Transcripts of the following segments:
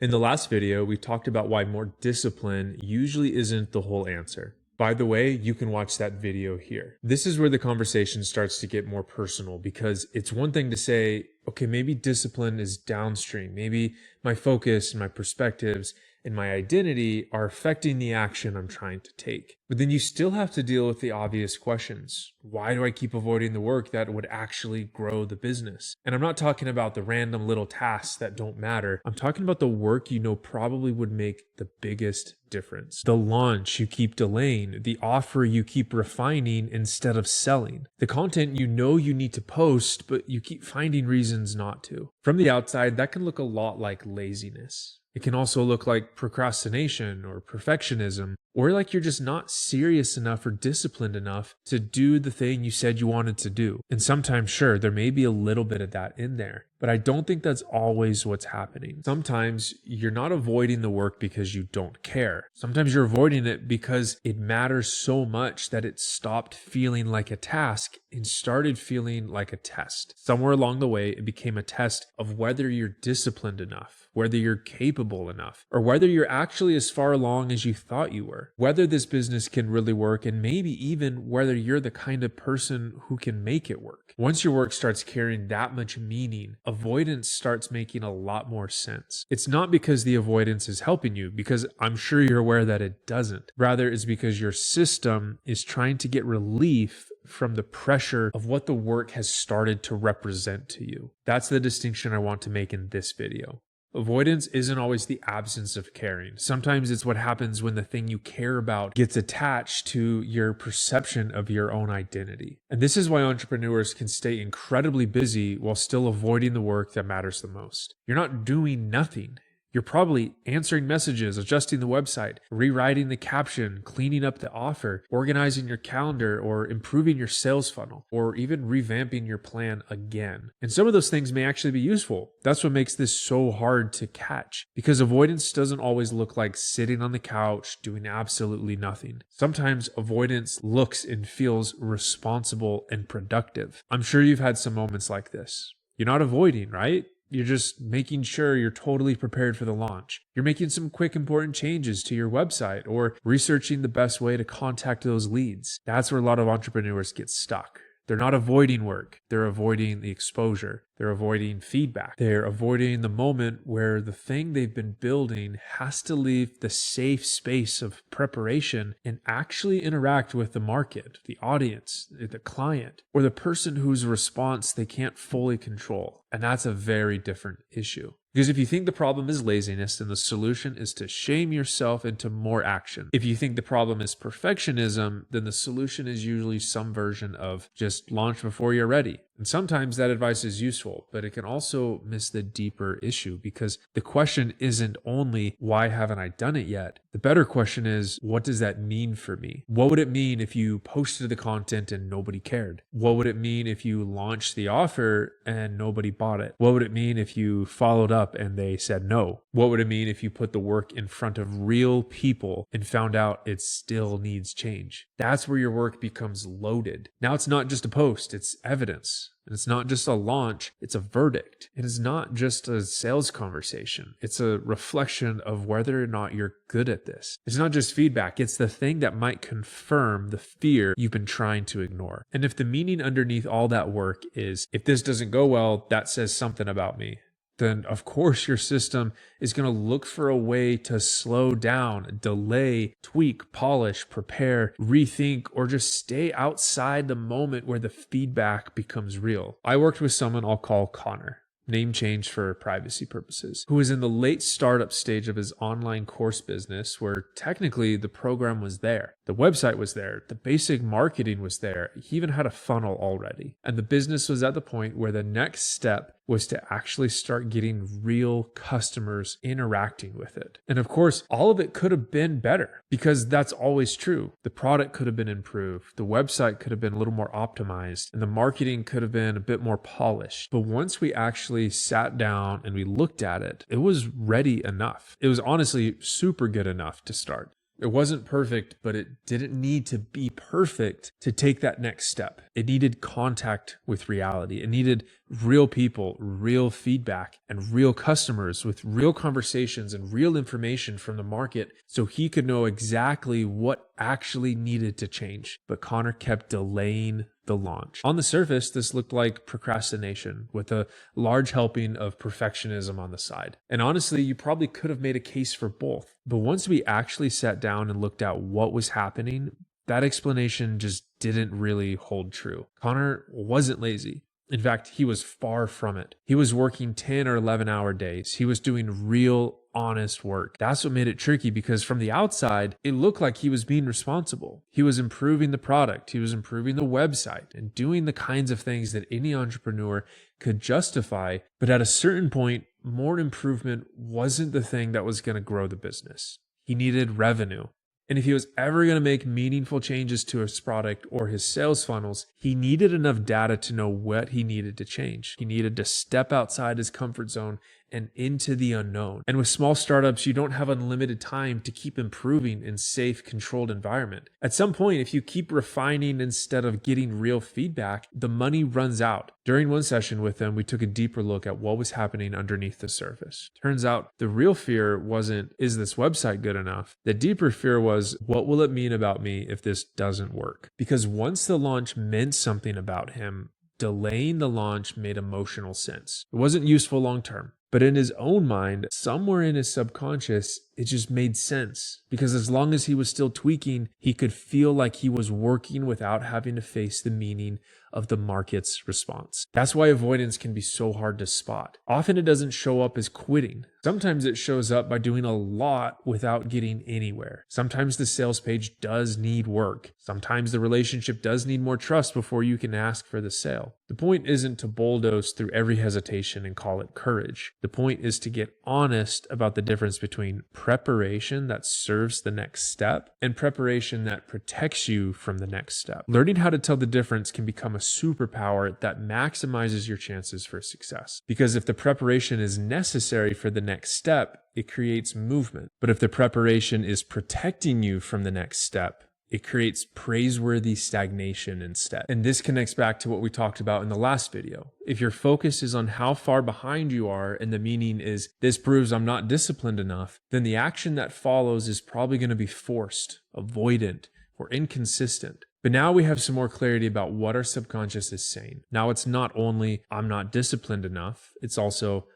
In the last video, we talked about why more discipline usually isn't the whole answer. By the way, you can watch that video here. This is where the conversation starts to get more personal because it's one thing to say, okay, maybe discipline is downstream. Maybe my focus and my perspectives and my identity are affecting the action I'm trying to take. But then you still have to deal with the obvious questions. Why do I keep avoiding the work that would actually grow the business? And I'm not talking about the random little tasks that don't matter. I'm talking about the work you know probably would make the biggest difference. The launch you keep delaying, the offer you keep refining instead of selling, the content you know you need to post, but you keep finding reasons not to. From the outside, that can look a lot like laziness. It can also look like procrastination or perfectionism, or like you're just not serious enough or disciplined enough to do the thing you said you wanted to do. And sometimes, sure, there may be a little bit of that in there, but I don't think that's always what's happening. Sometimes you're not avoiding the work because you don't care. Sometimes you're avoiding it because it matters so much that it stopped feeling like a task and started feeling like a test. Somewhere along the way, it became a test of whether you're disciplined enough, whether you're capable enough, or whether you're actually as far along as you thought you were, whether this business can really work, and maybe even whether you're the kind of person who can make it work. Once your work starts carrying that much meaning, avoidance starts making a lot more sense. It's not because the avoidance is helping you, because I'm sure you're aware that it doesn't. Rather, it's because your system is trying to get relief from the pressure of what the work has started to represent to you. That's the distinction I want to make in this video. Avoidance isn't always the absence of caring. Sometimes it's what happens when the thing you care about gets attached to your perception of your own identity. And this is why entrepreneurs can stay incredibly busy while still avoiding the work that matters the most. You're not doing nothing. You're probably answering messages, adjusting the website, rewriting the caption, cleaning up the offer, organizing your calendar, or improving your sales funnel, or even revamping your plan again. And some of those things may actually be useful. That's what makes this so hard to catch, because avoidance doesn't always look like sitting on the couch doing absolutely nothing. Sometimes avoidance looks and feels responsible and productive. I'm sure you've had some moments like this. You're not avoiding, right? You're just making sure you're totally prepared for the launch. You're making some quick important changes to your website or researching the best way to contact those leads. That's where a lot of entrepreneurs get stuck. They're not avoiding work. They're avoiding the exposure. They're avoiding feedback. They're avoiding the moment where the thing they've been building has to leave the safe space of preparation and actually interact with the market, the audience, the client, or the person whose response they can't fully control. And that's a very different issue. Because if you think the problem is laziness, then the solution is to shame yourself into more action. If you think the problem is perfectionism, then the solution is usually some version of just launch before you're ready. And sometimes that advice is useful, but it can also miss the deeper issue because the question isn't only, why haven't I done it yet? The better question is, what does that mean for me? What would it mean if you posted the content and nobody cared? What would it mean if you launched the offer and nobody bought it? What would it mean if you followed up and they said no? What would it mean if you put the work in front of real people and found out it still needs change? That's where your work becomes loaded. Now it's not just a post, it's evidence. And it's not just a launch, it's a verdict. It is not just a sales conversation. It's a reflection of whether or not you're good at this. It's not just feedback, it's the thing that might confirm the fear you've been trying to ignore. And if the meaning underneath all that work is, if this doesn't go well, that says something about me, then of course your system is going to look for a way to slow down, delay, tweak, polish, prepare, rethink, or just stay outside the moment where the feedback becomes real. I worked with someone I'll call Connor, name change for privacy purposes, who was in the late startup stage of his online course business where technically the program was there. The website was there. The basic marketing was there. He even had a funnel already. And the business was at the point where the next step was to actually start getting real customers interacting with it. And of course, all of it could have been better because that's always true. The product could have been improved. The website could have been a little more optimized and the marketing could have been a bit more polished. But once we actually sat down and we looked at it, it was ready enough. It was honestly super good enough to start. It wasn't perfect, but it didn't need to be perfect to take that next step. It needed contact with reality. It needed real people, real feedback, and real customers with real conversations and real information from the market so he could know exactly what actually needed to change. But Connor kept delaying the launch. On the surface, this looked like procrastination with a large helping of perfectionism on the side. And honestly, you probably could have made a case for both. But once we actually sat down and looked at what was happening, that explanation just didn't really hold true. Connor wasn't lazy. In fact, he was far from it. He was working 10 or 11-hour days. He was doing real, honest work. That's what made it tricky, because from the outside, it looked like he was being responsible. He was improving the product. He was improving the website and doing the kinds of things that any entrepreneur could justify. But at a certain point, more improvement wasn't the thing that was going to grow the business. He needed revenue. And if he was ever going to make meaningful changes to his product or his sales funnels, he needed enough data to know what he needed to change. He needed to step outside his comfort zone and into the unknown. And with small startups, you don't have unlimited time to keep improving in safe, controlled environment. At some point, if you keep refining instead of getting real feedback, the money runs out. During one session with him, we took a deeper look at what was happening underneath the surface. Turns out the real fear wasn't, is this website good enough? The deeper fear was, what will it mean about me if this doesn't work? Because once the launch meant something about him, delaying the launch made emotional sense. It wasn't useful long term. But in his own mind, somewhere in his subconscious, it just made sense. Because as long as he was still tweaking, he could feel like he was working without having to face the meaning of the market's response. That's why avoidance can be so hard to spot. Often it doesn't show up as quitting. Sometimes it shows up by doing a lot without getting anywhere. Sometimes the sales page does need work. Sometimes the relationship does need more trust before you can ask for the sale. The point isn't to bulldoze through every hesitation and call it courage. The point is to get honest about the difference between preparation that serves the next step and preparation that protects you from the next step. Learning how to tell the difference can become a superpower that maximizes your chances for success. Because if the preparation is necessary for the next step, it creates movement. But if the preparation is protecting you from the next step, it creates praiseworthy stagnation instead. And this connects back to what we talked about in the last video. If your focus is on how far behind you are and the meaning is, this proves I'm not disciplined enough, then the action that follows is probably going to be forced, avoidant, or inconsistent. But now we have some more clarity about what our subconscious is saying. Now it's not only, I'm not disciplined enough, it's also,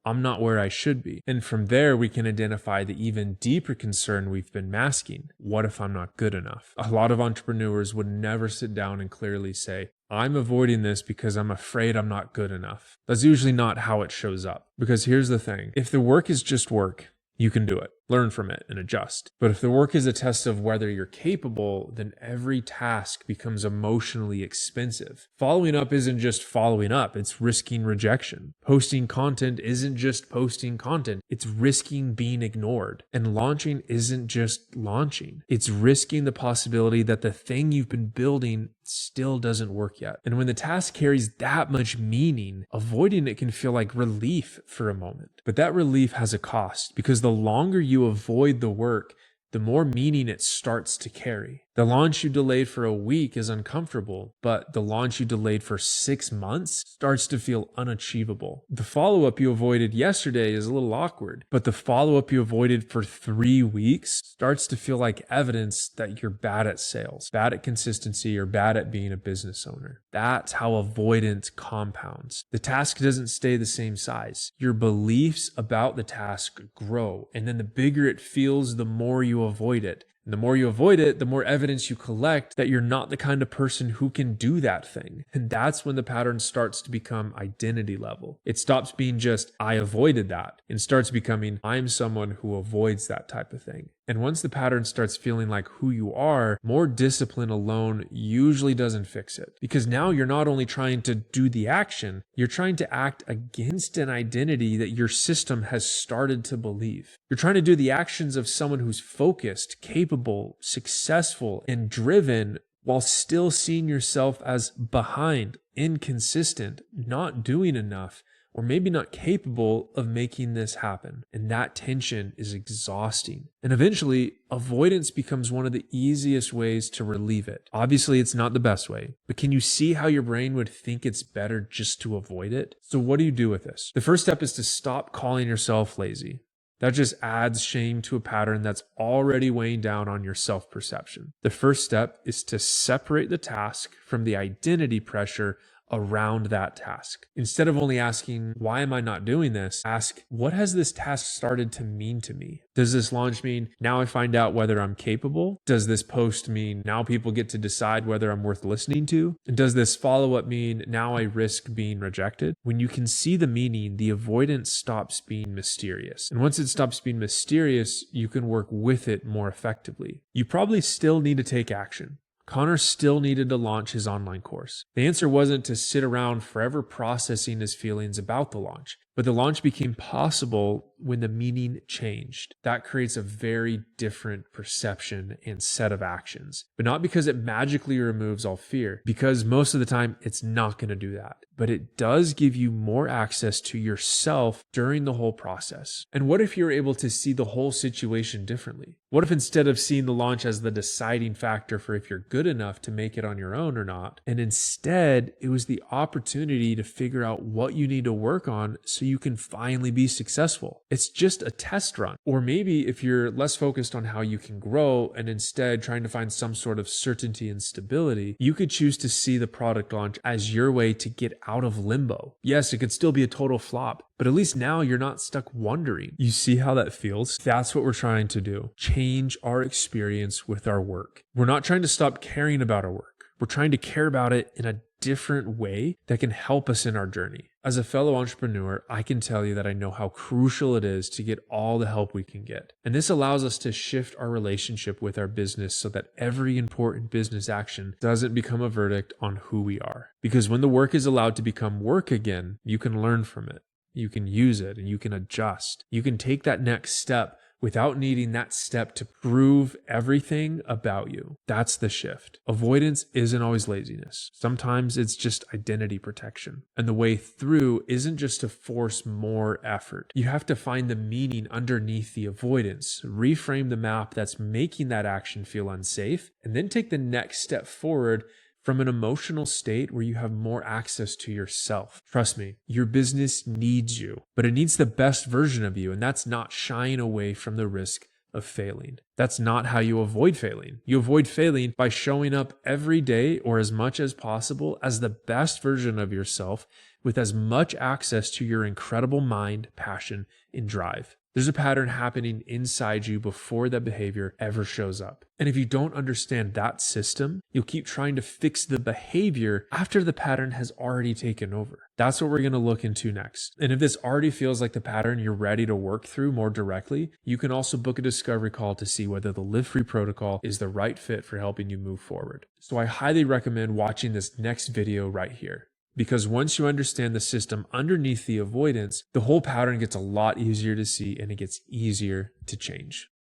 I'm not where I should be. And from there, we can identify the even deeper concern we've been masking. What if I'm not good enough? A lot of entrepreneurs would never sit down and clearly say, I'm avoiding this because I'm afraid I'm not good enough. That's usually not how it shows up. Because here's the thing. If the work is just work, you can do it. Learn from it and adjust. But if the work is a test of whether you're capable, then every task becomes emotionally expensive. Following up isn't just following up, it's risking rejection. Posting content isn't just posting content, it's risking being ignored. And launching isn't just launching, it's risking the possibility that the thing you've been building still doesn't work yet. And when the task carries that much meaning, avoiding it can feel like relief for a moment. But that relief has a cost, because the longer you avoid the work, the more meaning it starts to carry. The launch you delayed for a week is uncomfortable, but the launch you delayed for 6 months starts to feel unachievable. The follow-up you avoided yesterday is a little awkward, but the follow-up you avoided for 3 weeks starts to feel like evidence that you're bad at sales, bad at consistency, or bad at being a business owner. That's how avoidance compounds. The task doesn't stay the same size. Your beliefs about the task grow, and then the bigger it feels, the more you avoid it. And the more you avoid it, the more evidence you collect that you're not the kind of person who can do that thing. And that's when the pattern starts to become identity level. It stops being just, I avoided that, and starts becoming, I'm someone who avoids that type of thing. And once the pattern starts feeling like who you are, more discipline alone usually doesn't fix it. Because now you're not only trying to do the action, you're trying to act against an identity that your system has started to believe. You're trying to do the actions of someone who's focused, capable, successful, and driven, while still seeing yourself as behind, inconsistent, not doing enough, or maybe not capable of making this happen. And that tension is exhausting. And eventually, avoidance becomes one of the easiest ways to relieve it. Obviously, it's not the best way, but can you see how your brain would think it's better just to avoid it? So what do you do with this? The first step is to stop calling yourself lazy. That just adds shame to a pattern that's already weighing down on your self-perception. The first step is to separate the task from the identity pressure around that task. Instead of only asking, why am I not doing this? Ask, what has this task started to mean to me? Does this launch mean now I find out whether I'm capable? Does this post mean now people get to decide whether I'm worth listening to? And does this follow-up mean now I risk being rejected? When you can see the meaning, the avoidance stops being mysterious. And once it stops being mysterious, you can work with it more effectively. You probably still need to take action. Connor still needed to launch his online course. The answer wasn't to sit around forever processing his feelings about the launch, but the launch became possible when the meaning changed. That creates a very different perception and set of actions, but not because it magically removes all fear, because most of the time it's not going to do that. But it does give you more access to yourself during the whole process. And what if you're able to see the whole situation differently? What if instead of seeing the launch as the deciding factor for if you're good enough to make it on your own or not, and instead it was the opportunity to figure out what you need to work on so you can finally be successful? It's just a test run. Or maybe if you're less focused on how you can grow and instead trying to find some sort of certainty and stability, you could choose to see the product launch as your way to get out of limbo. Yes, it could still be a total flop, but at least now you're not stuck wondering. You see how that feels? That's what we're trying to do. Change our experience with our work. We're not trying to stop caring about our work. We're trying to care about it in a different way that can help us in our journey. As a fellow entrepreneur, I can tell you that I know how crucial it is to get all the help we can get. And this allows us to shift our relationship with our business so that every important business action doesn't become a verdict on who we are. Because when the work is allowed to become work again, you can learn from it. You can use it and you can adjust. You can take that next step without needing that step to prove everything about you. That's the shift. Avoidance isn't always laziness. Sometimes it's just identity protection. And the way through isn't just to force more effort. You have to find the meaning underneath the avoidance, reframe the map that's making that action feel unsafe, and then take the next step forward from an emotional state where you have more access to yourself. Trust me, your business needs you, but it needs the best version of you, and that's not shying away from the risk of failing. That's not how you avoid failing. You avoid failing by showing up every day or as much as possible as the best version of yourself with as much access to your incredible mind, passion, and drive. There's a pattern happening inside you before that behavior ever shows up. And if you don't understand that system, you'll keep trying to fix the behavior after the pattern has already taken over. That's what we're going to look into next. And if this already feels like the pattern you're ready to work through more directly, you can also book a discovery call to see whether the Live Free protocol is the right fit for helping you move forward. So I highly recommend watching this next video right here. Because once you understand the system underneath the avoidance, the whole pattern gets a lot easier to see and it gets easier to change.